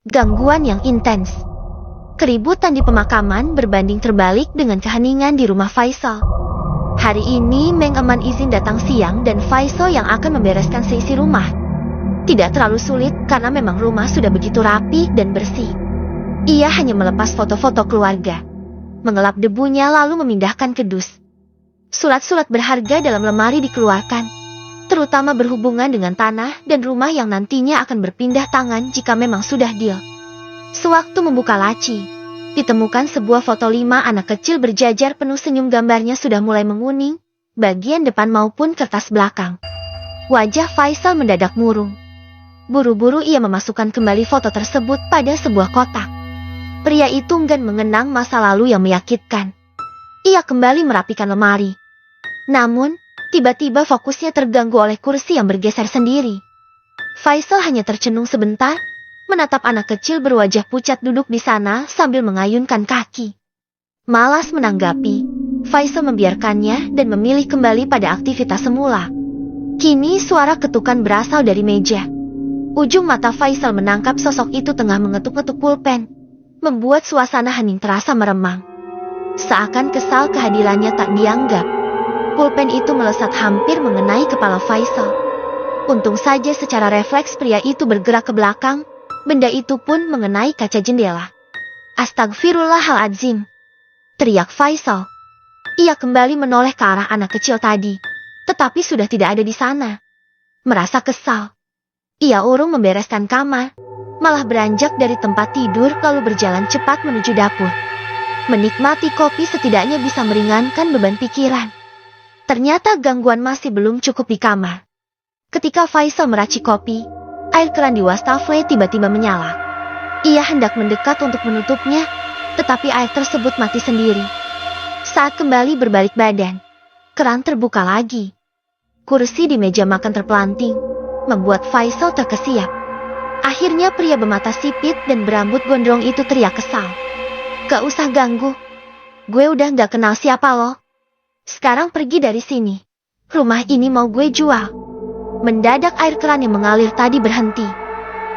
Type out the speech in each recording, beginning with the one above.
Gangguan yang intens. Keributan di pemakaman berbanding terbalik dengan keheningan di rumah Faisal. Hari ini Meng Eman izin datang siang dan Faisal yang akan membereskan seisi rumah. Tidak terlalu sulit karena memang rumah sudah begitu rapi dan bersih. Ia hanya melepas foto-foto keluarga, mengelap debunya lalu memindahkan ke dus. Surat-surat berharga dalam lemari dikeluarkan, terutama berhubungan dengan tanah dan rumah yang nantinya akan berpindah tangan jika memang sudah deal. Sewaktu membuka laci, ditemukan sebuah foto 5 anak kecil berjajar penuh senyum, gambarnya sudah mulai menguning, bagian depan maupun kertas belakang. Wajah Faisal mendadak murung. Buru-buru ia memasukkan kembali foto tersebut pada sebuah kotak. Pria itu enggan mengenang masa lalu yang menyakitkan. Ia kembali merapikan lemari. Namun, tiba-tiba fokusnya terganggu oleh kursi yang bergeser sendiri. Faisal hanya tercenung sebentar, menatap anak kecil berwajah pucat duduk di sana sambil mengayunkan kaki. Malas menanggapi, Faisal membiarkannya dan memilih kembali pada aktivitas semula. Kini suara ketukan berasal dari meja. Ujung mata Faisal menangkap sosok itu tengah mengetuk-ngetuk pulpen, membuat suasana hening terasa meremang. Seakan kesal kehadirannya tak dianggap. Pulpen itu melesat hampir mengenai kepala Faisal. Untung saja secara refleks pria itu bergerak ke belakang, benda itu pun mengenai kaca jendela. Astagfirullahaladzim, teriak Faisal. Ia kembali menoleh ke arah anak kecil tadi, tetapi sudah tidak ada di sana. Merasa kesal, ia urung membereskan kamar, malah beranjak dari tempat tidur lalu berjalan cepat menuju dapur. Menikmati kopi setidaknya bisa meringankan beban pikiran. Ternyata gangguan masih belum cukup di kamar. Ketika Faisal meracik kopi, air keran di wastafel tiba-tiba menyala. Ia hendak mendekat untuk menutupnya, tetapi air tersebut mati sendiri. Saat kembali berbalik badan, keran terbuka lagi. Kursi di meja makan terpelanting, membuat Faisal terkesiap. Akhirnya pria bermata sipit dan berambut gondrong itu teriak kesal. "Gak usah ganggu. Gue udah gak kenal siapa lo. Sekarang pergi dari sini. Rumah ini mau gue jual." Mendadak air keran yang mengalir tadi berhenti.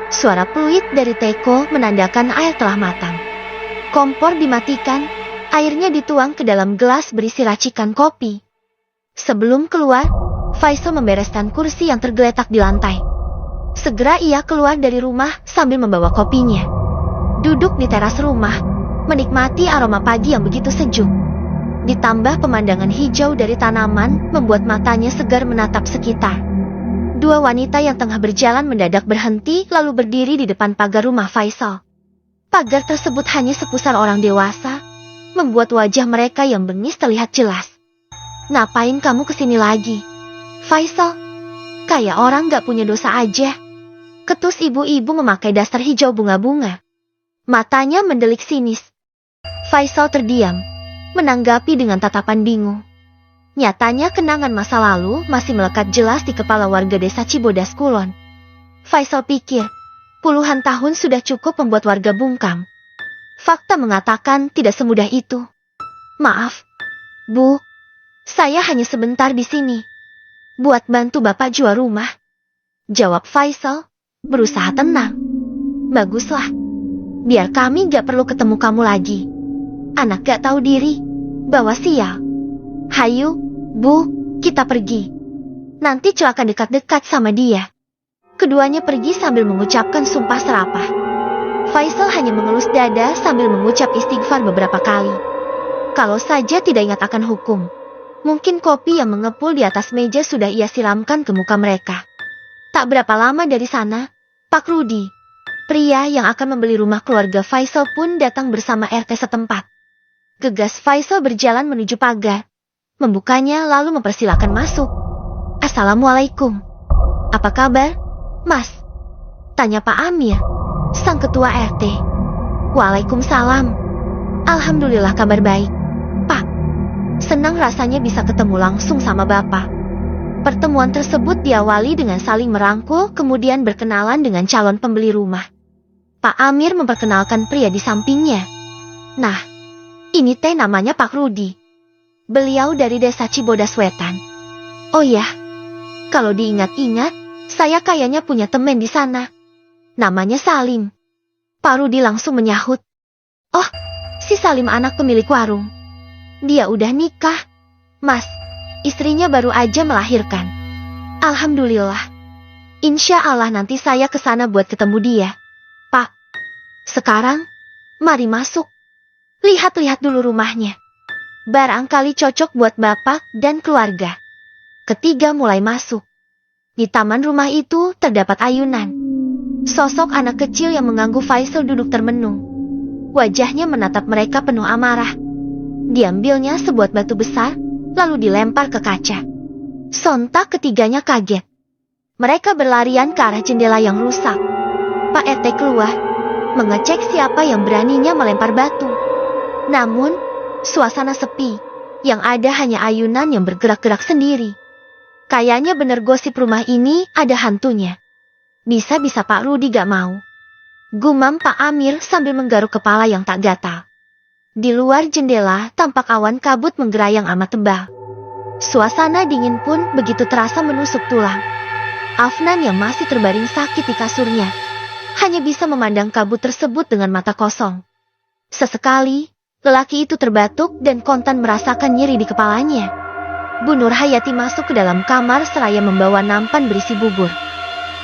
Suara peluit dari teko menandakan air telah matang. Kompor dimatikan, airnya dituang ke dalam gelas berisi racikan kopi. Sebelum keluar, Faisal membereskan kursi yang tergeletak di lantai. Segera ia keluar dari rumah sambil membawa kopinya. Duduk di teras rumah, menikmati aroma pagi yang begitu sejuk. Ditambah pemandangan hijau dari tanaman membuat matanya segar menatap sekitar. Dua wanita yang tengah berjalan mendadak berhenti lalu berdiri di depan pagar rumah Faisal. Pagar tersebut hanya sepusar orang dewasa, membuat wajah mereka yang bengis terlihat jelas. "Ngapain kamu kesini lagi, Faisal? Kayak orang gak punya dosa aja," ketus ibu-ibu memakai daster hijau bunga-bunga. Matanya mendelik sinis. Faisal terdiam, menanggapi dengan tatapan bingung. Nyatanya kenangan masa lalu masih melekat jelas di kepala warga desa Cibodas Kulon. Faisal pikir, puluhan tahun sudah cukup membuat warga bungkam. Fakta mengatakan tidak semudah itu. "Maaf, Bu, saya hanya sebentar di sini. Buat bantu Bapak jual rumah," jawab Faisal, berusaha tenang. "Baguslah, biar kami gak perlu ketemu kamu lagi. Anak gak tahu diri, bawa sial. Hayu, Bu, kita pergi. Nanti celaka dekat-dekat sama dia." Keduanya pergi sambil mengucapkan sumpah serapah. Faisal hanya mengelus dada sambil mengucap istighfar beberapa kali. Kalau saja tidak ingat akan hukum, mungkin kopi yang mengepul di atas meja sudah ia siramkan ke muka mereka. Tak berapa lama dari sana, Pak Rudi, pria yang akan membeli rumah keluarga Faisal pun datang bersama RT setempat. Gegas Faisal berjalan menuju pagar, membukanya lalu mempersilakan masuk. "Assalamualaikum. Apa kabar, Mas?" tanya Pak Amir, sang ketua RT. "Waalaikumsalam. Alhamdulillah kabar baik, Pak. Senang rasanya bisa ketemu langsung sama Bapak." Pertemuan tersebut diawali dengan saling merangkul kemudian berkenalan dengan calon pembeli rumah. Pak Amir memperkenalkan pria di sampingnya. "Nah, ini teh namanya Pak Rudi. Beliau dari desa Cibodas Wetan. Oh ya, kalau diingat-ingat, saya kayaknya punya teman di sana. Namanya Salim." Pak Rudi langsung menyahut. Oh, si Salim anak pemilik warung. Dia udah nikah. Mas, istrinya baru aja melahirkan. Alhamdulillah. Insya Allah nanti saya ke sana buat ketemu dia. Pak, sekarang, mari masuk. Lihat-lihat dulu rumahnya. Barangkali cocok buat bapak dan keluarga. Ketiga mulai masuk. Di taman rumah itu terdapat ayunan. Sosok anak kecil yang mengganggu Faisal duduk termenung. Wajahnya menatap mereka penuh amarah. Diambilnya sebuah batu besar, lalu dilempar ke kaca. Sontak ketiganya kaget. Mereka berlarian ke arah jendela yang rusak. Pak RT keluar, mengecek siapa yang beraninya melempar batu. Namun, suasana sepi. Yang ada hanya ayunan yang bergerak-gerak sendiri. Kayaknya bener gosip rumah ini ada hantunya. Bisa-bisa Pak Rudi gak mau. Gumam Pak Amir sambil menggaruk kepala yang tak gatal. Di luar jendela tampak awan kabut menggerayang amat tebal. Suasana dingin pun begitu terasa menusuk tulang. Afnan yang masih terbaring sakit di kasurnya hanya bisa memandang kabut tersebut dengan mata kosong. Sesekali, lelaki itu terbatuk dan kontan merasakan nyeri di kepalanya. Bu Nur Hayati masuk ke dalam kamar seraya membawa nampan berisi bubur.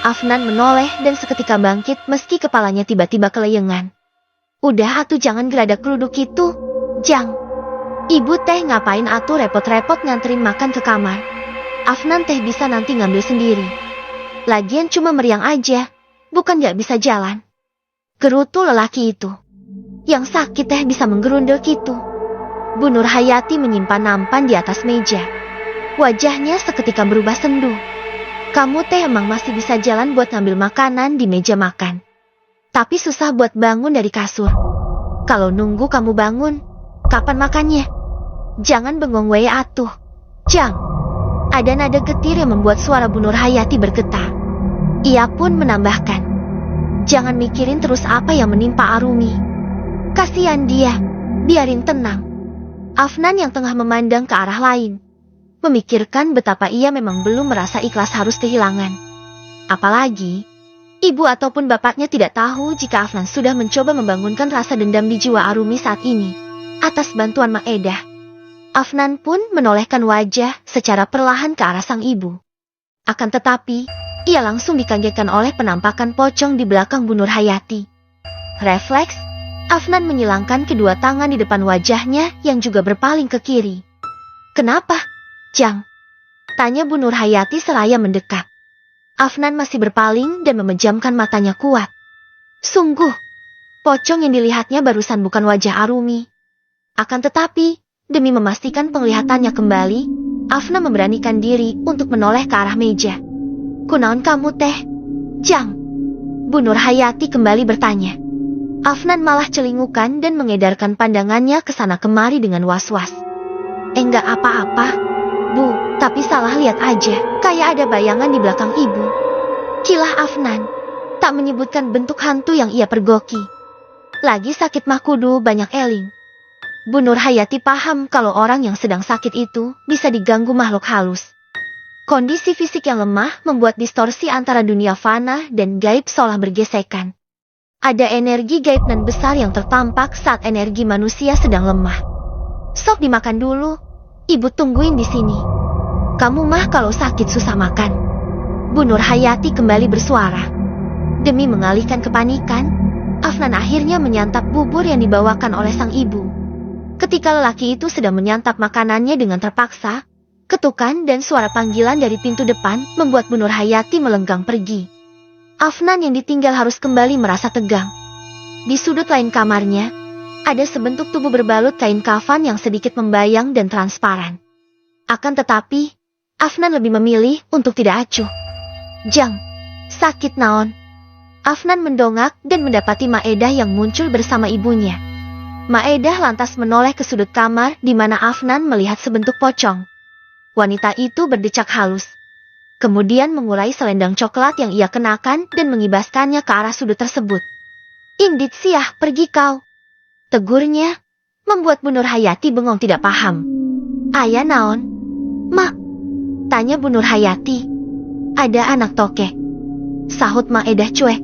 Afnan menoleh dan seketika bangkit meski kepalanya tiba-tiba keleyengan. Udah atuh jangan geradak geluduk itu, Jang. Ibu teh ngapain atuh repot-repot nganterin makan ke kamar. Afnan teh bisa nanti ngambil sendiri. Lagian cuma meriang aja, bukan gak bisa jalan. Gerutu lelaki itu. Yang sakit teh bisa menggerundel gitu. Bu Nur Hayati menyimpan nampan di atas meja. Wajahnya seketika berubah sendu. Kamu teh emang masih bisa jalan buat ngambil makanan di meja makan. Tapi susah buat bangun dari kasur. Kalau nunggu kamu bangun, kapan makannya? Jangan bengong wae atuh. Jang. Ada nada getir yang membuat suara Bu Nur Hayati bergetar. Ia pun menambahkan, jangan mikirin terus apa yang menimpa Arumi. Kasihan dia, biarin tenang. Afnan yang tengah memandang ke arah lain, memikirkan betapa ia memang belum merasa ikhlas harus kehilangan. Apalagi, ibu ataupun bapaknya tidak tahu jika Afnan sudah mencoba membangunkan rasa dendam di jiwa Arumi saat ini, atas bantuan Maedah. Afnan pun menolehkan wajah secara perlahan ke arah sang ibu. Akan tetapi, ia langsung dikagetkan oleh penampakan pocong di belakang Bu Nur Hayati. Refleks, Afnan menyilangkan kedua tangan di depan wajahnya yang juga berpaling ke kiri. Kenapa, Jang? Tanya Bu Nur Hayati seraya mendekat. Afnan masih berpaling dan memejamkan matanya kuat. Sungguh, pocong yang dilihatnya barusan bukan wajah Arumi. Akan tetapi, demi memastikan penglihatannya kembali, Afnan memberanikan diri untuk menoleh ke arah meja. Kunaon kamu teh, Jang? Bu Nur Hayati kembali bertanya. Afnan malah celingukan dan mengedarkan pandangannya ke sana kemari dengan was-was. Enggak apa-apa, Bu, tapi salah lihat aja, kayak ada bayangan di belakang ibu. Kilah Afnan, tak menyebutkan bentuk hantu yang ia pergoki. Lagi sakit mah kudu banyak eling. Bu Nur Hayati paham kalau orang yang sedang sakit itu bisa diganggu makhluk halus. Kondisi fisik yang lemah membuat distorsi antara dunia fana dan gaib seolah bergesekan. Ada energi gaib dan besar yang tertampak saat energi manusia sedang lemah. Sok dimakan dulu, ibu tungguin di sini. Kamu mah kalau sakit susah makan. Bu Nur Hayati kembali bersuara. Demi mengalihkan kepanikan, Afnan akhirnya menyantap bubur yang dibawakan oleh sang ibu. Ketika lelaki itu sedang menyantap makanannya dengan terpaksa, ketukan dan suara panggilan dari pintu depan membuat Bu Nur Hayati melenggang pergi. Afnan yang ditinggal harus kembali merasa tegang. Di sudut lain kamarnya, ada sebentuk tubuh berbalut kain kafan yang sedikit membayang dan transparan. Akan tetapi, Afnan lebih memilih untuk tidak acuh. Jang, sakit naon? Afnan mendongak dan mendapati Maedah yang muncul bersama ibunya. Maedah lantas menoleh ke sudut kamar di mana Afnan melihat sebentuk pocong. Wanita itu berdecak halus. Kemudian mengurai selendang coklat yang ia kenakan dan mengibaskannya ke arah sudut tersebut. Indit siah, pergi kau. Tegurnya, membuat Bu Nur Hayati bengong tidak paham. Ayah naon? Mak, tanya Bu Nur Hayati. Ada anak tokek. Sahut Maedah cuek.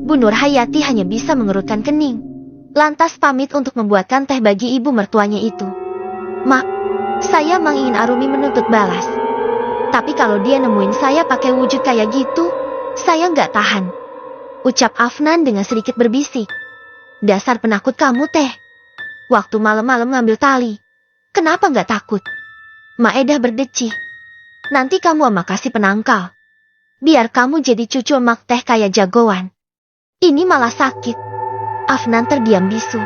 Bu Nur Hayati hanya bisa mengerutkan kening. Lantas pamit untuk membuatkan teh bagi ibu mertuanya itu. "Mak, saya Mang ingin Arumi menuntut balas. Tapi kalau dia nemuin saya pakai wujud kayak gitu, saya nggak tahan," ucap Afnan dengan sedikit berbisik. "Dasar penakut kamu teh. Waktu malam-malam ngambil tali. Kenapa nggak takut?" Maedah berdecih. "Nanti kamu ama kasih penangkal. Biar kamu jadi cucul mak teh kayak jagoan. Ini malah sakit." Afnan terdiam bisu.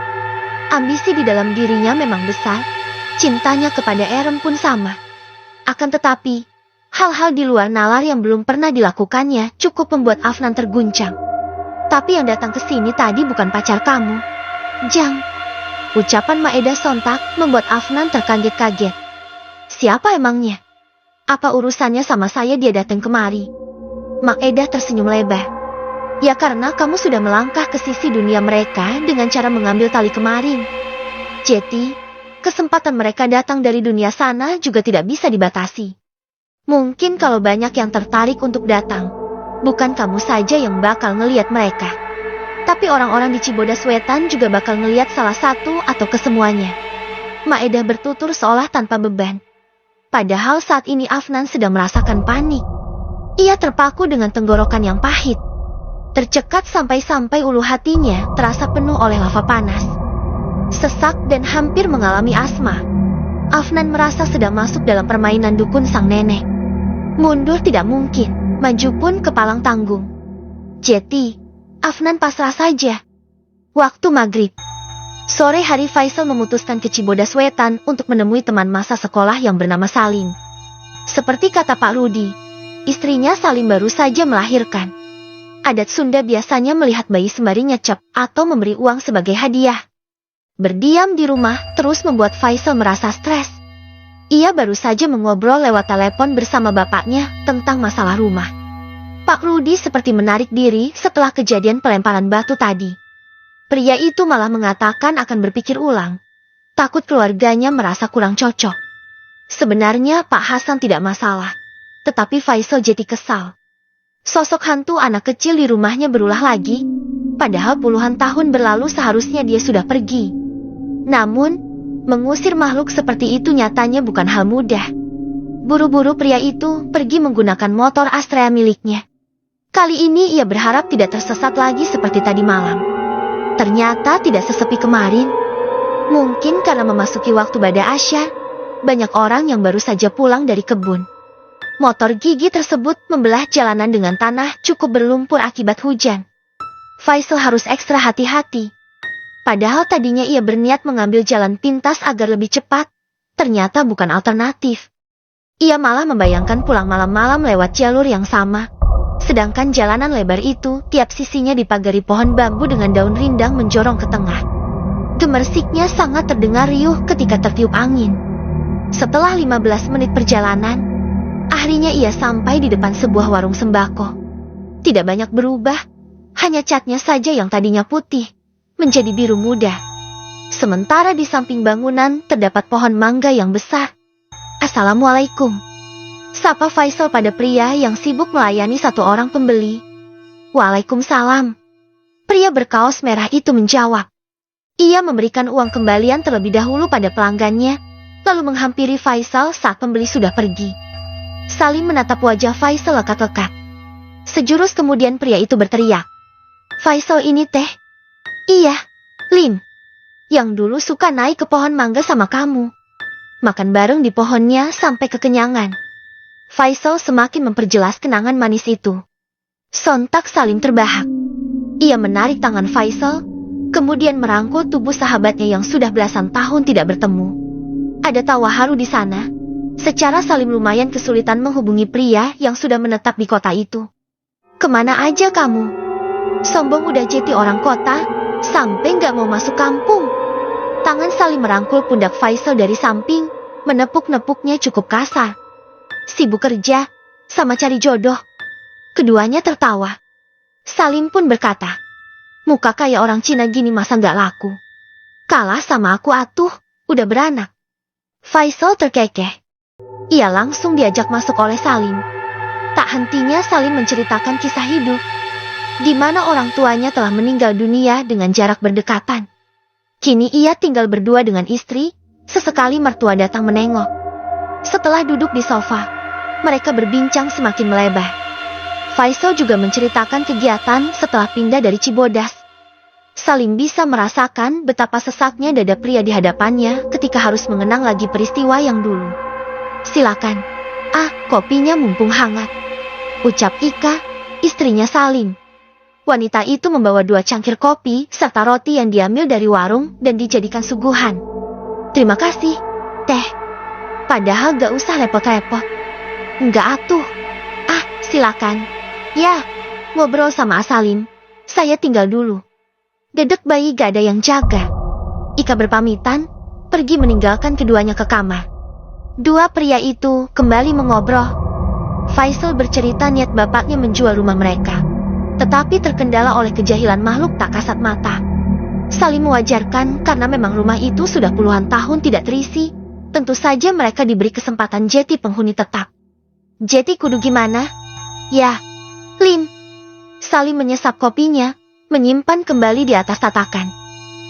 Ambisi di dalam dirinya memang besar. Cintanya kepada Erem pun sama. Akan tetapi, hal-hal di luar nalar yang belum pernah dilakukannya cukup membuat Afnan terguncang. "Tapi yang datang ke sini tadi bukan pacar kamu, Jang." Ucapan Maedah sontak membuat Afnan terkaget-kaget. "Siapa emangnya? Apa urusannya sama saya dia datang kemari?" Maedah tersenyum lebar. "Ya karena kamu sudah melangkah ke sisi dunia mereka dengan cara mengambil tali kemarin. Jadi, kesempatan mereka datang dari dunia sana juga tidak bisa dibatasi. Mungkin kalau banyak yang tertarik untuk datang, bukan kamu saja yang bakal ngelihat mereka. Tapi orang-orang di Cibodas Wetan juga bakal ngelihat salah satu atau kesemuanya." Maedah bertutur seolah tanpa beban. Padahal saat ini Afnan sedang merasakan panik. Ia terpaku dengan tenggorokan yang pahit. Tercekat sampai-sampai ulu hatinya terasa penuh oleh lava panas. Sesak dan hampir mengalami asma. Afnan merasa sedang masuk dalam permainan dukun sang nenek. Mundur tidak mungkin, maju pun kepalang tanggung. Jadi, Afnan pasrah saja. Waktu maghrib. Sore hari Faisal memutuskan ke Cibodas Wetan untuk menemui teman masa sekolah yang bernama Salim. Seperti kata Pak Rudi, istrinya Salim baru saja melahirkan. Adat Sunda biasanya melihat bayi sembari nyecep atau memberi uang sebagai hadiah. Berdiam di rumah terus membuat Faisal merasa stres. Ia baru saja mengobrol lewat telepon bersama bapaknya tentang masalah rumah. Pak Rudi seperti menarik diri setelah kejadian pelemparan batu tadi. Pria itu malah mengatakan akan berpikir ulang. Takut keluarganya merasa kurang cocok. Sebenarnya Pak Hasan tidak masalah. Tetapi Faisal jadi kesal. Sosok hantu anak kecil di rumahnya berulah lagi. Padahal puluhan tahun berlalu seharusnya dia sudah pergi. Namun, mengusir makhluk seperti itu nyatanya bukan hal mudah. Buru-buru pria itu pergi menggunakan motor Astrea miliknya. Kali ini ia berharap tidak tersesat lagi seperti tadi malam. Ternyata tidak sesepi kemarin. Mungkin karena memasuki waktu Bada Asyar, banyak orang yang baru saja pulang dari kebun. Motor gigi tersebut membelah jalanan dengan tanah cukup berlumpur akibat hujan. Faisal harus ekstra hati-hati. Padahal tadinya ia berniat mengambil jalan pintas agar lebih cepat, ternyata bukan alternatif. Ia malah membayangkan pulang malam-malam lewat jalur yang sama. Sedangkan jalanan lebar itu tiap sisinya dipagari pohon bambu dengan daun rindang menjorong ke tengah. Gemersiknya sangat terdengar riuh ketika tertiup angin. Setelah 15 menit perjalanan, akhirnya ia sampai di depan sebuah warung sembako. Tidak banyak berubah, hanya catnya saja yang tadinya putih, menjadi biru muda. Sementara di samping bangunan terdapat pohon mangga yang besar. "Assalamualaikum," sapa Faisal pada pria yang sibuk melayani satu orang pembeli. "Waalaikumsalam." Pria berkaos merah itu menjawab. Ia memberikan uang kembalian terlebih dahulu pada pelanggannya, lalu menghampiri Faisal saat pembeli sudah pergi. Salim menatap wajah Faisal lekat-lekat. Sejurus kemudian pria itu berteriak. "Faisal ini teh." "Iya, Lim. Yang dulu suka naik ke pohon mangga sama kamu. Makan bareng di pohonnya sampai kekenyangan." Faisal semakin memperjelas kenangan manis itu. Sontak Salim terbahak. Ia menarik tangan Faisal, kemudian merangkul tubuh sahabatnya yang sudah belasan tahun tidak bertemu. Ada tawa haru di sana. Secara Salim lumayan kesulitan menghubungi pria yang sudah menetap di kota itu. "Kemana aja kamu? Sombong udah jadi orang kota, sampai nggak mau masuk kampung." Tangan Salim merangkul pundak Faisal dari samping, menepuk-nepuknya cukup kasar. "Sibuk kerja, sama cari jodoh." Keduanya tertawa. Salim pun berkata, "Muka kayak orang Cina gini masa nggak laku? Kalah sama aku atuh, udah beranak." Faisal terkekeh. Ia langsung diajak masuk oleh Salim. Tak hentinya Salim menceritakan kisah hidup. di mana orang tuanya telah meninggal dunia dengan jarak berdekatan. Kini ia tinggal berdua dengan istri, sesekali mertua datang menengok. Setelah duduk di sofa, mereka berbincang semakin melebar. Faisal juga menceritakan kegiatan setelah pindah dari Cibodas. Salim bisa merasakan betapa sesaknya dada pria di hadapannya ketika harus mengenang lagi peristiwa yang dulu. Silakan. Kopinya mumpung hangat, ucap Ika, istrinya Salim. Wanita itu membawa 2 cangkir kopi serta roti yang diambil dari warung dan dijadikan suguhan. Terima kasih, Teh. Padahal gak usah repot-repot. Enggak atuh. Silakan. Ya, ngobrol sama Salim. Saya tinggal dulu. Dedek bayi gak ada yang jaga. Ika berpamitan, pergi meninggalkan keduanya ke kamar. 2 pria itu kembali mengobrol. Faisal bercerita niat bapaknya menjual rumah mereka, tetapi terkendala oleh kejahilan makhluk tak kasat mata. Salim mewajarkan karena memang rumah itu sudah puluhan tahun tidak terisi. Tentu saja mereka diberi kesempatan jadi penghuni tetap. Jadi kudu gimana? Ya, Lim. Salim menyesap kopinya, menyimpan kembali di atas tatakan.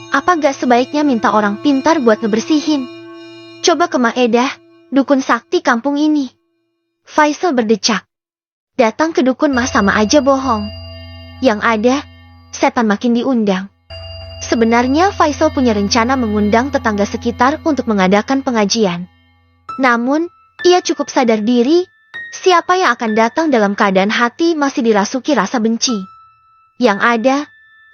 Apa gak sebaiknya minta orang pintar buat ngebersihin? Coba ke Maedah, dukun sakti kampung ini. Faisal berdecak. Datang ke dukun mah sama aja bohong. Yang ada, setan makin diundang. Sebenarnya Faisal punya rencana mengundang tetangga sekitar untuk mengadakan pengajian. Namun, ia cukup sadar diri, siapa yang akan datang dalam keadaan hati masih dirasuki rasa benci. Yang ada,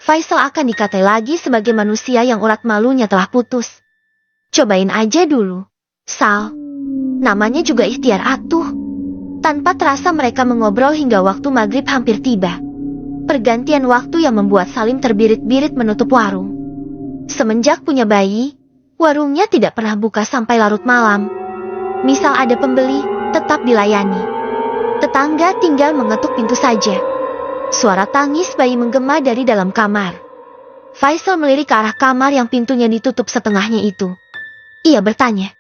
Faisal akan dikatai lagi sebagai manusia yang urat malunya telah putus. Cobain aja dulu, Sal. Namanya juga ikhtiar atuh. Tanpa terasa mereka mengobrol hingga waktu maghrib hampir tiba. Pergantian waktu yang membuat Salim terbirit-birit menutup warung. Semenjak punya bayi, warungnya tidak pernah buka sampai larut malam. Misal ada pembeli, tetap dilayani. Tetangga tinggal mengetuk pintu saja. Suara tangis bayi menggema dari dalam kamar. Faisal melirik ke arah kamar yang pintunya ditutup setengahnya itu. Ia bertanya,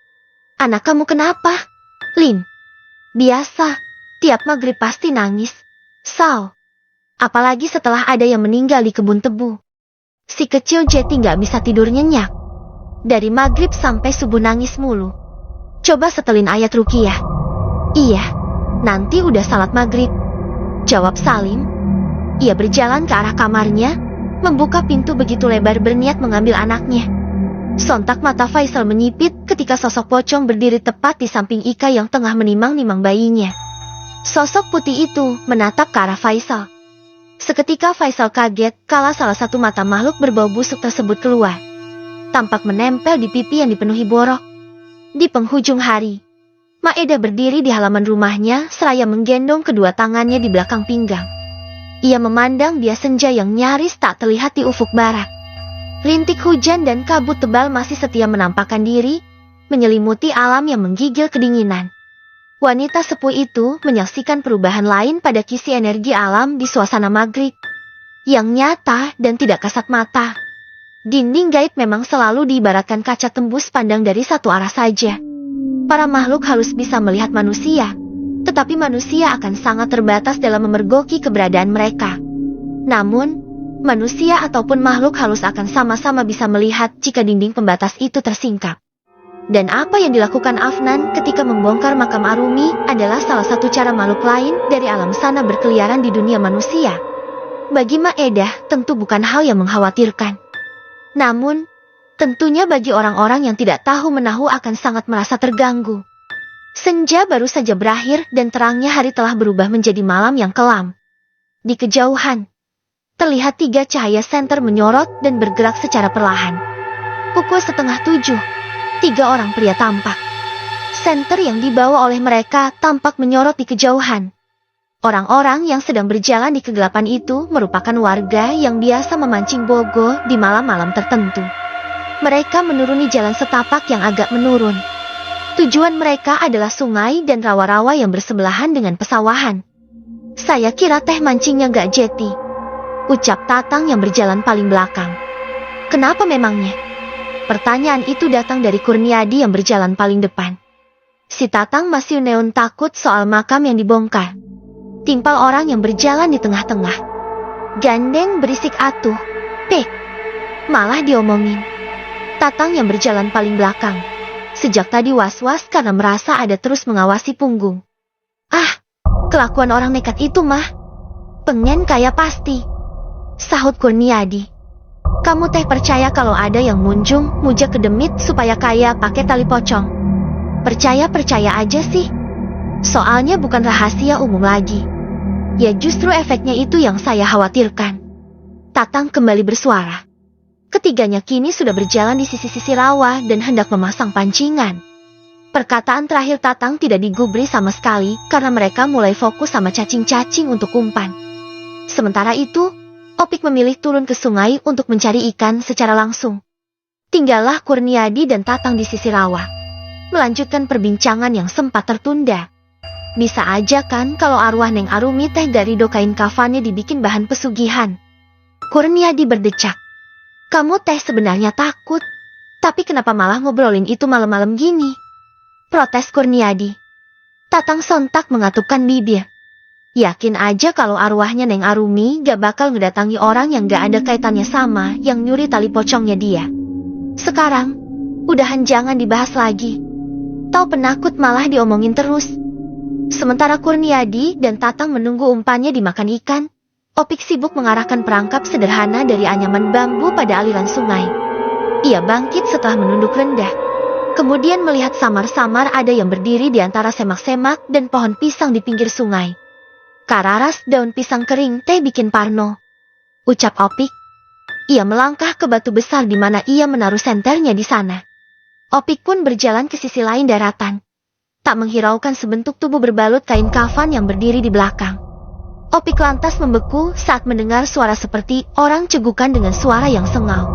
"Anak kamu kenapa, Lim?" "Biasa, tiap maghrib pasti nangis, Sal. Apalagi setelah ada yang meninggal di kebun tebu. Si kecil Jeti gak bisa tidur nyenyak. Dari maghrib sampai subuh nangis mulu. Coba setelin ayat Ruqyah." "Iya, nanti udah salat maghrib," jawab Salim. Ia berjalan ke arah kamarnya, membuka pintu begitu lebar berniat mengambil anaknya. Sontak mata Faisal menyipit ketika sosok pocong berdiri tepat di samping Ika yang tengah menimang-nimang bayinya. Sosok putih itu menatap ke arah Faisal. Seketika Faisal kaget kala salah satu mata makhluk berbau busuk tersebut keluar. Tampak menempel di pipi yang dipenuhi borok. Di penghujung hari, Maedah berdiri di halaman rumahnya seraya menggendong kedua tangannya di belakang pinggang. Ia memandang dia senja yang nyaris tak terlihat di ufuk barat. Rintik hujan dan kabut tebal masih setia menampakkan diri, menyelimuti alam yang menggigil kedinginan. Wanita sepuh itu menyaksikan perubahan lain pada kisi energi alam di suasana maghrib, yang nyata dan tidak kasat mata. Dinding gaib memang selalu diibaratkan kaca tembus pandang dari satu arah saja. Para makhluk halus bisa melihat manusia, tetapi manusia akan sangat terbatas dalam memergoki keberadaan mereka. Namun, manusia ataupun makhluk halus akan sama-sama bisa melihat jika dinding pembatas itu tersingkap. Dan apa yang dilakukan Afnan ketika membongkar makam Arumi adalah salah satu cara makhluk lain dari alam sana berkeliaran di dunia manusia. Bagi Maedah tentu bukan hal yang mengkhawatirkan. Namun, tentunya bagi orang-orang yang tidak tahu menahu akan sangat merasa terganggu. Senja baru saja berakhir dan terangnya hari telah berubah menjadi malam yang kelam. Di kejauhan, terlihat 3 cahaya senter menyorot dan bergerak secara perlahan. Pukul 6:30. 3 orang pria tampak. Senter yang dibawa oleh mereka tampak menyorot di kejauhan. Orang-orang yang sedang berjalan di kegelapan itu merupakan warga yang biasa memancing bogo di malam-malam tertentu. Mereka menuruni jalan setapak yang agak menurun. Tujuan mereka adalah sungai dan rawa-rawa yang bersebelahan dengan pesawahan. "Saya kira teh mancingnya gak jeti," ucap Tatang yang berjalan paling belakang. "Kenapa memangnya?" Pertanyaan itu datang dari Kurniadi yang berjalan paling depan. Si Tatang masih neon takut soal makam yang dibongkar. Timpal orang yang berjalan di tengah-tengah. Gandeng berisik atuh. Pek. Malah diomongin. Tatang yang berjalan paling belakang. Sejak tadi was-was karena merasa ada terus mengawasi punggung. Ah, kelakuan orang nekat itu mah. Pengen kaya pasti. Sahut Kurniadi. Kamu teh percaya kalau ada yang munjung, muja kedemit supaya kaya pakai tali pocong? Percaya-percaya aja sih. Soalnya bukan rahasia umum lagi. Ya justru efeknya itu yang saya khawatirkan. Tatang kembali bersuara. Ketiganya kini sudah berjalan di sisi-sisi rawa dan hendak memasang pancingan. Perkataan terakhir Tatang tidak digubris sama sekali karena mereka mulai fokus sama cacing-cacing untuk umpan. Sementara itu, Opik memilih turun ke sungai untuk mencari ikan secara langsung. Tinggallah Kurniadi dan Tatang di sisi rawa, melanjutkan perbincangan yang sempat tertunda. Bisa aja kan kalau arwah Neng Arumi teh gak ridho kain kafannya dibikin bahan pesugihan. Kurniadi berdecak. Kamu teh sebenarnya takut, tapi kenapa malah ngobrolin itu malam-malam gini? Protes Kurniadi. Tatang sontak mengatupkan bibir. Yakin aja kalau arwahnya Neng Arumi gak bakal ngedatangi orang yang gak ada kaitannya sama yang nyuri tali pocongnya dia. Sekarang, udahan jangan dibahas lagi. Tahu penakut malah diomongin terus. Sementara Kurniadi dan Tatang menunggu umpannya dimakan ikan, Opik sibuk mengarahkan perangkap sederhana dari anyaman bambu pada aliran sungai. Ia bangkit setelah menunduk rendah. Kemudian melihat samar-samar ada yang berdiri di antara semak-semak dan pohon pisang di pinggir sungai. Kararas daun pisang kering teh bikin parno, ucap Opik. Ia melangkah ke batu besar di mana ia menaruh senternya di sana. Opik pun berjalan ke sisi lain daratan, tak menghiraukan sebentuk tubuh berbalut kain kafan yang berdiri di belakang. Opik lantas membeku saat mendengar suara seperti orang cegukan dengan suara yang sengau.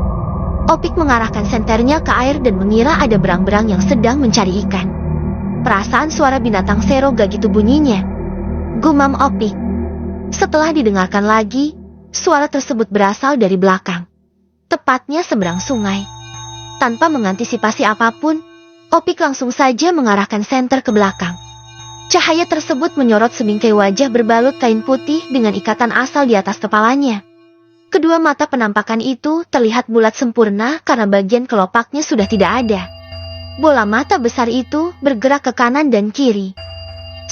Opik mengarahkan senternya ke air dan mengira ada berang-berang yang sedang mencari ikan. Perasaan suara binatang sero gak gitu bunyinya, gumam Opik. Setelah didengarkan lagi, suara tersebut berasal dari belakang, tepatnya seberang sungai. Tanpa mengantisipasi apapun, Opik langsung saja mengarahkan senter ke belakang. Cahaya tersebut menyorot sebingkai wajah berbalut kain putih dengan ikatan asal di atas kepalanya. Kedua mata penampakan itu terlihat bulat sempurna karena bagian kelopaknya sudah tidak ada. Bola mata besar itu bergerak ke kanan dan kiri.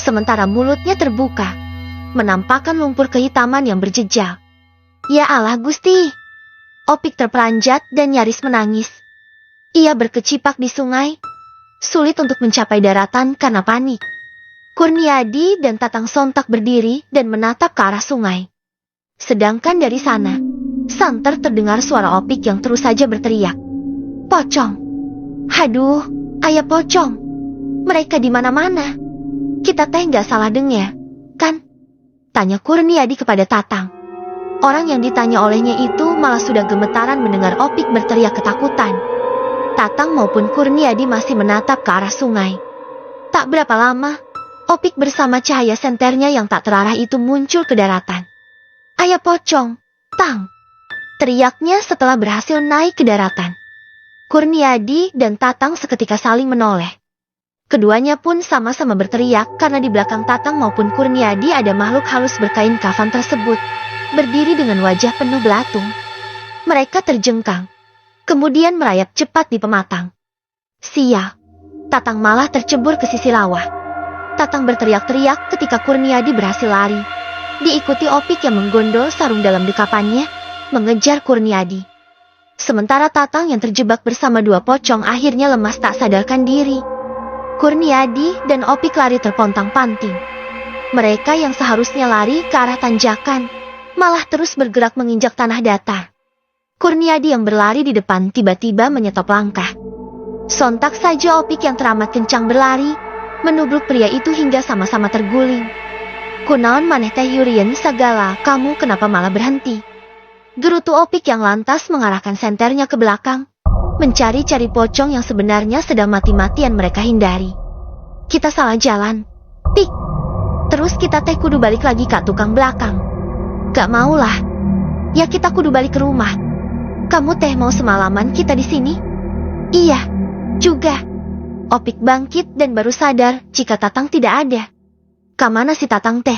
Sementara mulutnya terbuka, menampakkan lumpur kehitaman yang berjejal. Ya Allah Gusti! Opik terperanjat dan nyaris menangis. Ia berkecipak di sungai, sulit untuk mencapai daratan karena panik. Kurniadi dan Tatang sontak berdiri dan menatap ke arah sungai. Sedangkan dari sana, santer terdengar suara Opik yang terus saja berteriak. Pocong! Haduh, ayah pocong! Mereka di mana-mana? Kita teh gak salah dengar, kan? Tanya Kurniadi kepada Tatang. Orang yang ditanya olehnya itu malah sudah gemetaran mendengar Opik berteriak ketakutan. Tatang maupun Kurniadi masih menatap ke arah sungai. Tak berapa lama, Opik bersama cahaya senternya yang tak terarah itu muncul ke daratan. Ayah pocong, Tang! Teriaknya setelah berhasil naik ke daratan. Kurniadi dan Tatang seketika saling menoleh. Keduanya pun sama-sama berteriak karena di belakang Tatang maupun Kurniadi ada makhluk halus berkain kafan tersebut, berdiri dengan wajah penuh belatung. Mereka terjengkang, kemudian merayap cepat di pematang. Sial, Tatang malah tercebur ke sisi rawa. Tatang berteriak-teriak ketika Kurniadi berhasil lari. Diikuti Opik yang menggondol sarung dalam dekapannya, mengejar Kurniadi. Sementara Tatang yang terjebak bersama dua pocong akhirnya lemas tak sadarkan diri. Kurniadi dan Opik lari terpontang-panting. Mereka yang seharusnya lari ke arah tanjakan, malah terus bergerak menginjak tanah datar. Kurniadi yang berlari di depan tiba-tiba menyetop langkah. Sontak saja Opik yang teramat kencang berlari, menubruk pria itu hingga sama-sama terguling. Kunaon maneh teh Yurien sagala, kamu kenapa malah berhenti? Gerutu Opik yang lantas mengarahkan senternya ke belakang, mencari-cari pocong yang sebenarnya sedang mati-matian mereka hindari. Kita salah jalan, Pik. Terus kita teh kudu balik lagi ke tukang belakang. Gak maulah. Ya kita kudu balik ke rumah. Kamu teh mau semalaman kita di sini? Iya, juga. Opik bangkit dan baru sadar jika Tatang tidak ada. Kamana si Tatang teh?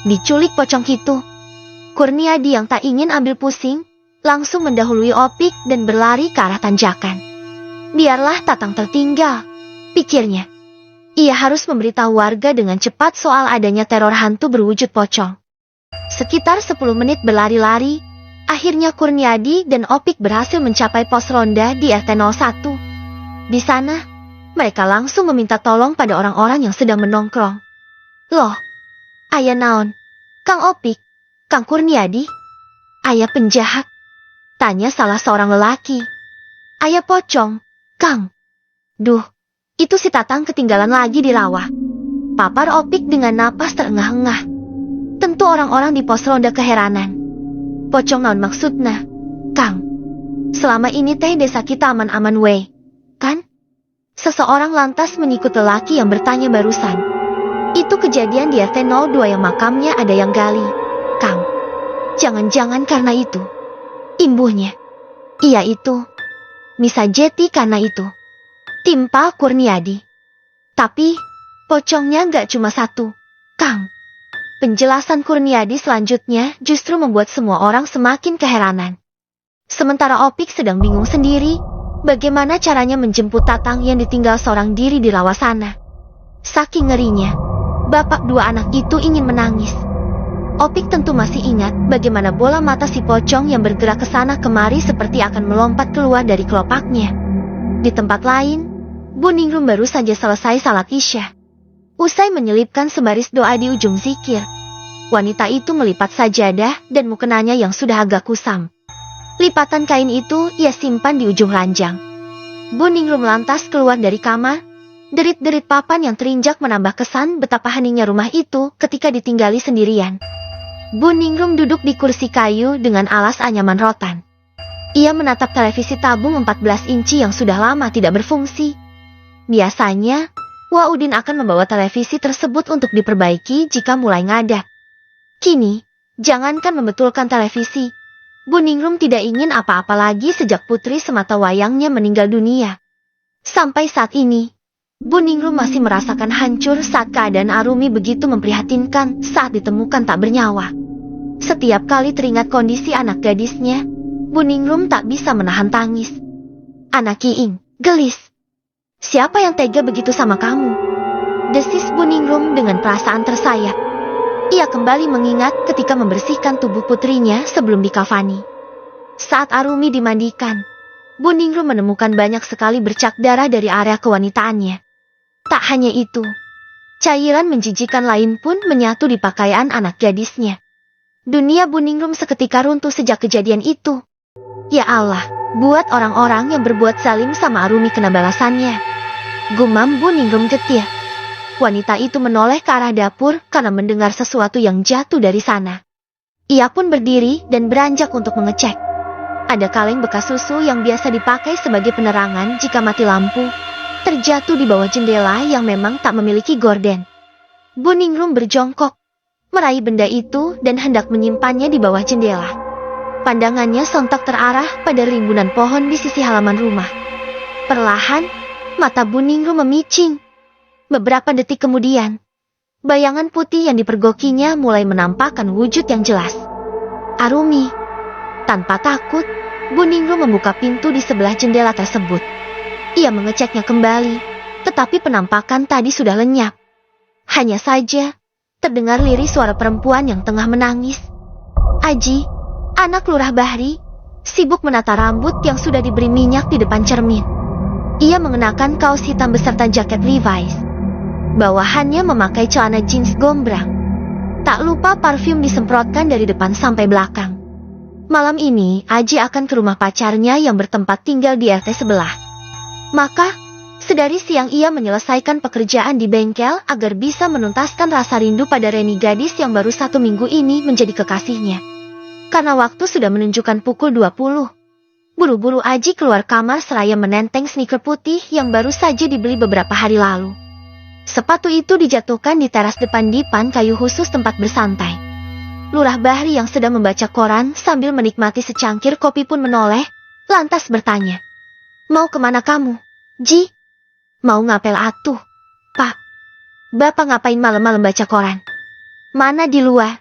Diculik pocong gitu. Kurniadi yang tak ingin ambil pusing, langsung mendahului Opik dan berlari ke arah tanjakan. Biarlah Tatang tertinggal, pikirnya. Ia harus memberitahu warga dengan cepat soal adanya teror hantu berwujud pocong. Sekitar 10 menit berlari-lari, akhirnya Kurniadi dan Opik berhasil mencapai pos ronda di RT 01. Di sana, mereka langsung meminta tolong pada orang-orang yang sedang menongkrong. Loh, aya naon? Kang Opik, Kang Kurniadi? Aya penjahat? Tanya salah seorang lelaki. Aya pocong, Kang. Duh, itu si Tatang ketinggalan lagi di rawa. Papar Opik dengan napas terengah-engah. Tentu orang-orang di pos ronda keheranan. Pocong naon maksudna, Kang? Selama ini teh desa kita aman-aman we, kan? Seseorang lantas mengikut lelaki yang bertanya barusan. Itu kejadian di RT 02 yang makamnya ada yang gali, Kang. Jangan-jangan karena itu. Imbuhnya. Iya itu. Misa Jeti karena itu. Timpa Kurniadi. Tapi, pocongnya gak cuma satu, Kang. Penjelasan Kurniadi selanjutnya justru membuat semua orang semakin keheranan. Sementara Opik sedang bingung sendiri, bagaimana caranya menjemput Tatang yang ditinggal seorang diri di rawa sana. Saking ngerinya, bapak dua anak itu ingin menangis. Opik tentu masih ingat bagaimana bola mata si pocong yang bergerak ke sana kemari seperti akan melompat keluar dari kelopaknya. Di tempat lain, Bu Ningrum baru saja selesai salat Isya. Usai menyelipkan sebaris doa di ujung zikir, wanita itu melipat sajadah dan mukenanya yang sudah agak kusam. Lipatan kain itu ia simpan di ujung ranjang. Bu Ningrum lantas keluar dari kamar. Derit-derit papan yang terinjak menambah kesan betapa heningnya rumah itu ketika ditinggali sendirian. Bu Ningrum duduk di kursi kayu dengan alas anyaman rotan. Ia menatap televisi tabung 14 inci yang sudah lama tidak berfungsi. Biasanya, Waudin akan membawa televisi tersebut untuk diperbaiki jika mulai ngadat. Kini, jangankan membetulkan televisi, Bu Ningrum tidak ingin apa-apa lagi sejak putri semata wayangnya meninggal dunia. Sampai saat ini, Bu Ningrum masih merasakan hancur saat keadaan Arumi begitu memprihatinkan saat ditemukan tak bernyawa. Setiap kali teringat kondisi anak gadisnya, Bu Ningrum tak bisa menahan tangis. Anak Kiing, gelis. Siapa yang tega begitu sama kamu? Desis Bu Ningrum dengan perasaan tersayat. Ia kembali mengingat ketika membersihkan tubuh putrinya sebelum dikafani. Saat Arumi dimandikan, Bu Ningrum menemukan banyak sekali bercak darah dari area kewanitaannya. Tak hanya itu, cairan menjijikan lain pun menyatu di pakaian anak gadisnya. Dunia Bu Ningrum seketika runtuh sejak kejadian itu. Ya Allah, buat orang-orang yang berbuat zalim sama Arumi kena balasannya. Gumam Bu Ningrum getir. Wanita itu menoleh ke arah dapur karena mendengar sesuatu yang jatuh dari sana. Ia pun berdiri dan beranjak untuk mengecek. Ada kaleng bekas susu yang biasa dipakai sebagai penerangan jika mati lampu, terjatuh di bawah jendela yang memang tak memiliki gorden. Bu Ningrum berjongkok, meraih benda itu dan hendak menyimpannya di bawah jendela. Pandangannya sontak terarah pada rimbunan pohon di sisi halaman rumah. Perlahan, mata Bu Ningrum memicing. Beberapa detik kemudian, bayangan putih yang dipergokinya mulai menampakkan wujud yang jelas. Arumi. Tanpa takut, Bu Ningrum membuka pintu di sebelah jendela tersebut. Ia mengeceknya kembali, tetapi penampakan tadi sudah lenyap. Hanya saja, terdengar lirih suara perempuan yang tengah menangis. Aji, anak Lurah Bahri, sibuk menata rambut yang sudah diberi minyak di depan cermin. Ia mengenakan kaos hitam beserta jaket Levi's. Bawahannya memakai celana jeans gombrang. Tak lupa parfum disemprotkan dari depan sampai belakang. Malam ini, Aji akan ke rumah pacarnya yang bertempat tinggal di RT sebelah. Maka, sedari siang ia menyelesaikan pekerjaan di bengkel agar bisa menuntaskan rasa rindu pada Reni gadis yang baru 1 minggu ini menjadi kekasihnya. Karena waktu sudah menunjukkan pukul 20. Buru-buru Aji keluar kamar seraya menenteng sneaker putih yang baru saja dibeli beberapa hari lalu. Sepatu itu dijatuhkan di teras depan dipan kayu khusus tempat bersantai. Lurah Bahri yang sedang membaca koran sambil menikmati secangkir kopi pun menoleh, lantas bertanya. Mau kemana kamu, Ji? Mau ngapel atuh, Pak? Bapak ngapain malam-malam baca koran? Mana di luar?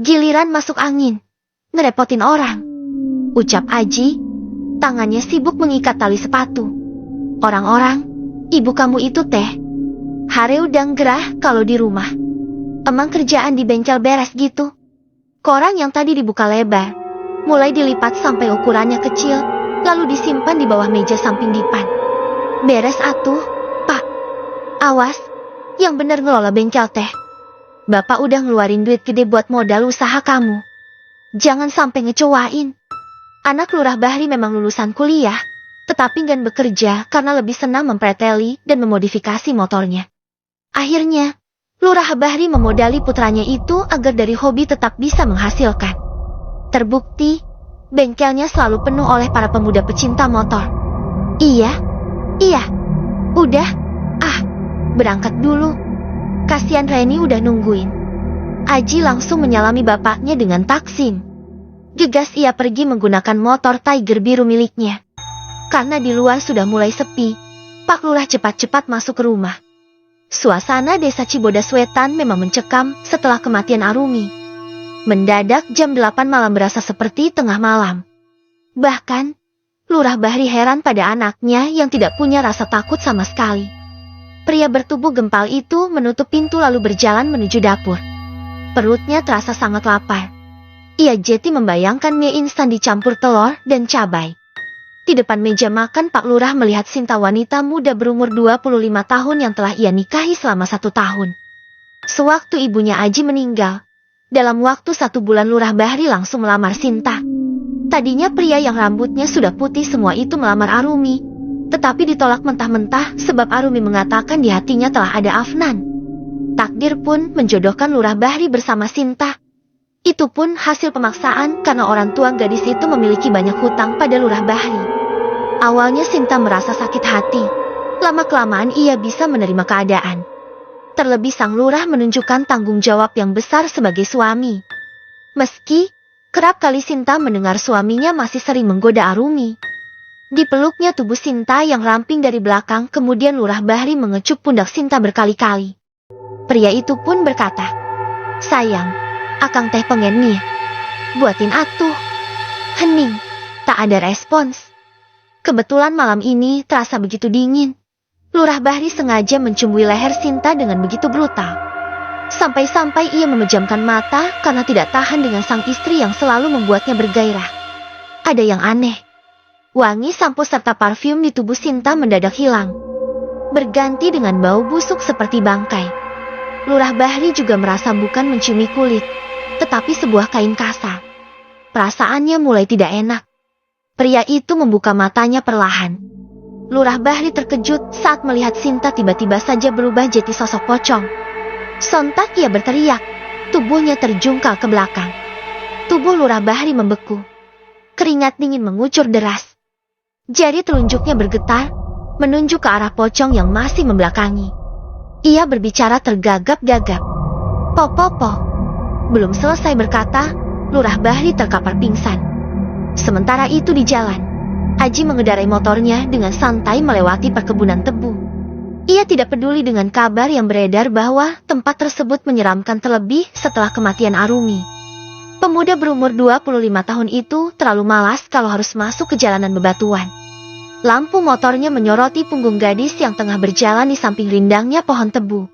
Giliran masuk angin, ngerepotin orang, ucap Aji. Tangannya sibuk mengikat tali sepatu. Orang-orang, ibu kamu itu teh. Hare udang gerah kalau di rumah. Emang kerjaan di bengkel beres gitu. Koran yang tadi dibuka lebar, mulai dilipat sampai ukurannya kecil, lalu disimpan di bawah meja samping dipan. Beres atuh, Pak. Awas, yang bener ngelola bengkel teh. Bapak udah ngeluarin duit gede buat modal usaha kamu. Jangan sampai ngecewain. Anak Lurah Bahri memang lulusan kuliah, tetapi enggan bekerja karena lebih senang mempreteli dan memodifikasi motornya. Akhirnya, Lurah Bahri memodali putranya itu agar dari hobi tetap bisa menghasilkan. Terbukti, bengkelnya selalu penuh oleh para pemuda pecinta motor. Iya, udah, berangkat dulu. Kasihan Reni udah nungguin. Aji langsung menyalami bapaknya dengan taksim. Gegas ia pergi menggunakan motor Tiger biru miliknya. Karena di luar sudah mulai sepi, Pak Lurah cepat-cepat masuk ke rumah. Suasana desa Cibodas Wetan memang mencekam setelah kematian Arumi. Mendadak jam 8 malam berasa seperti tengah malam. Bahkan, Lurah Bahri heran pada anaknya yang tidak punya rasa takut sama sekali. Pria bertubuh gempal itu menutup pintu lalu berjalan menuju dapur. Perutnya terasa sangat lapar. Ia jeti membayangkan mie instan dicampur telur dan cabai. Di depan meja makan Pak Lurah melihat Sinta, wanita muda berumur 25 tahun yang telah ia nikahi selama 1 tahun. Sewaktu ibunya Aji meninggal, dalam waktu 1 bulan Lurah Bahri langsung melamar Sinta. Tadinya pria yang rambutnya sudah putih semua itu melamar Arumi, tetapi ditolak mentah-mentah sebab Arumi mengatakan di hatinya telah ada Afnan. Takdir pun menjodohkan Lurah Bahri bersama Sinta. Itu pun hasil pemaksaan karena orang tua gadis itu memiliki banyak hutang pada Lurah Bahri. Awalnya Sinta merasa sakit hati. Lama-kelamaan ia bisa menerima keadaan. Terlebih sang lurah menunjukkan tanggung jawab yang besar sebagai suami. Meski kerap kali Sinta mendengar suaminya masih sering menggoda Arumi. Dipeluknya tubuh Sinta yang ramping dari belakang, kemudian Lurah Bahri mengecup pundak Sinta berkali-kali. Pria itu pun berkata, "Sayang, akang teh pengen nih. Buatin atuh." Hening, tak ada respons. Kebetulan malam ini terasa begitu dingin. Lurah Bahri sengaja mencumbui leher Sinta dengan begitu brutal. Sampai-sampai ia memejamkan mata karena tidak tahan dengan sang istri yang selalu membuatnya bergairah. Ada yang aneh. Wangi sampo serta parfum di tubuh Sinta mendadak hilang, berganti dengan bau busuk seperti bangkai. Lurah Bahri juga merasa bukan menciumi kulit, tetapi sebuah kain kasar. Perasaannya mulai tidak enak. Pria itu membuka matanya perlahan. Lurah Bahri terkejut saat melihat Sinta tiba-tiba saja berubah jadi sosok pocong. Sontak ia berteriak, tubuhnya terjungkal ke belakang. Tubuh Lurah Bahri membeku. Keringat dingin mengucur deras. Jari telunjuknya bergetar, menunjuk ke arah pocong yang masih membelakangi. Ia berbicara tergagap-gagap. "Popopo." Belum selesai berkata, Lurah Bahri terkapar pingsan. Sementara itu di jalan, Aji mengendarai motornya dengan santai melewati perkebunan tebu. Ia tidak peduli dengan kabar yang beredar bahwa tempat tersebut menyeramkan terlebih setelah kematian Arumi. Pemuda berumur 25 tahun itu terlalu malas kalau harus masuk ke jalanan bebatuan. Lampu motornya menyoroti punggung gadis yang tengah berjalan di samping rindangnya pohon tebu.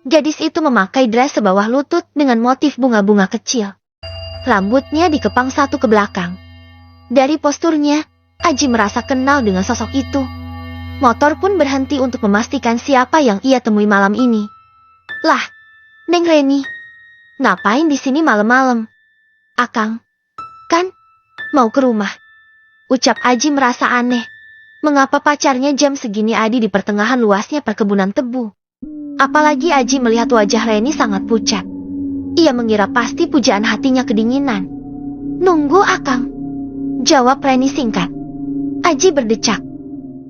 Gadis itu memakai dress sebawah lutut dengan motif bunga-bunga kecil. Rambutnya dikepang satu ke belakang. Dari posturnya, Aji merasa kenal dengan sosok itu. Motor pun berhenti untuk memastikan siapa yang ia temui malam ini. "Lah, Neng Reni, ngapain di sini malam-malam?" "Akang, kan mau ke rumah," ucap Aji merasa aneh. Mengapa pacarnya jam segini ada di pertengahan luasnya perkebunan tebu? Apalagi Aji melihat wajah Reni sangat pucat. Ia mengira pasti pujaan hatinya kedinginan. "Nunggu akang," jawab Reni singkat. Aji berdecak.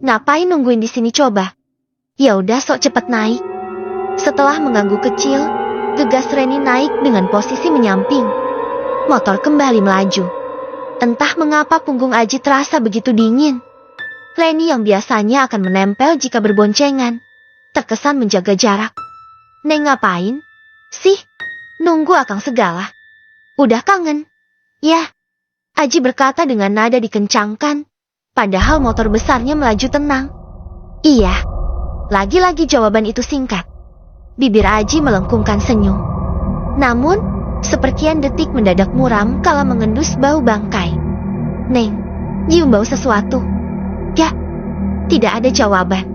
"Ngapain nungguin di sini coba? Ya udah sok cepet naik." Setelah mengganggu kecil, gegas Reni naik dengan posisi menyamping. Motor kembali melaju. Entah mengapa punggung Aji terasa begitu dingin. Reni yang biasanya akan menempel jika berboncengan, terkesan menjaga jarak. "Neng ngapain sih? Nunggu akang segala." Udah kangen? Ya, Aji berkata dengan nada dikencangkan, padahal motor besarnya melaju tenang. Iya, lagi-lagi jawaban itu singkat. Bibir Aji melengkungkan senyum. Namun, seperkian detik mendadak muram kala mengendus bau bangkai. Neng, nyium bau sesuatu? Ya, tidak ada jawaban.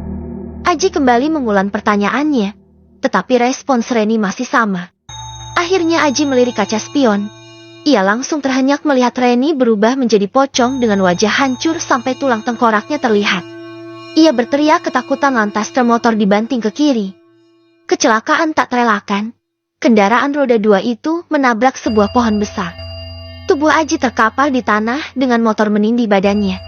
Aji kembali mengulang pertanyaannya, tetapi respons Reni masih sama. Akhirnya Aji melirik kaca spion. Ia langsung terhenyak melihat Reni berubah menjadi pocong dengan wajah hancur sampai tulang tengkoraknya terlihat. Ia berteriak ketakutan lantas termotor dibanting ke kiri. Kecelakaan tak terelakkan. Kendaraan roda 2 itu menabrak sebuah pohon besar. Tubuh Aji terkapar di tanah dengan motor menindih badannya.